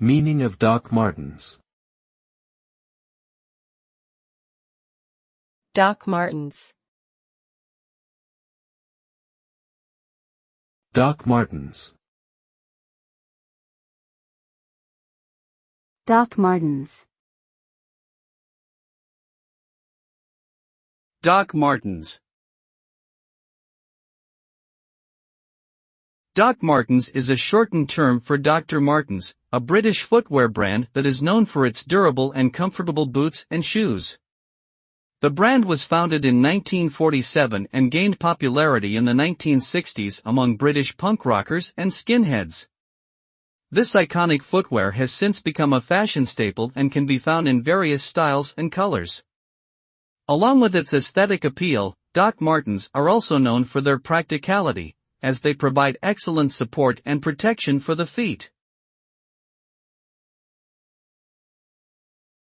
Meaning of Doc Martens. Doc Martens. Doc Martens. Doc Martens. Doc Martens. Doc Martens is a shortened term for Dr. Martens, a British footwear brand that is known for its durable and comfortable boots and shoes. The brand was founded in 1947 and gained popularity in the 1960s among British punk rockers and skinheads. This iconic footwear has since become a fashion staple and can be found in various styles and colors. Along with its aesthetic appeal, Doc Martens are also known for their practicality, as they provide excellent support and protection for the feet.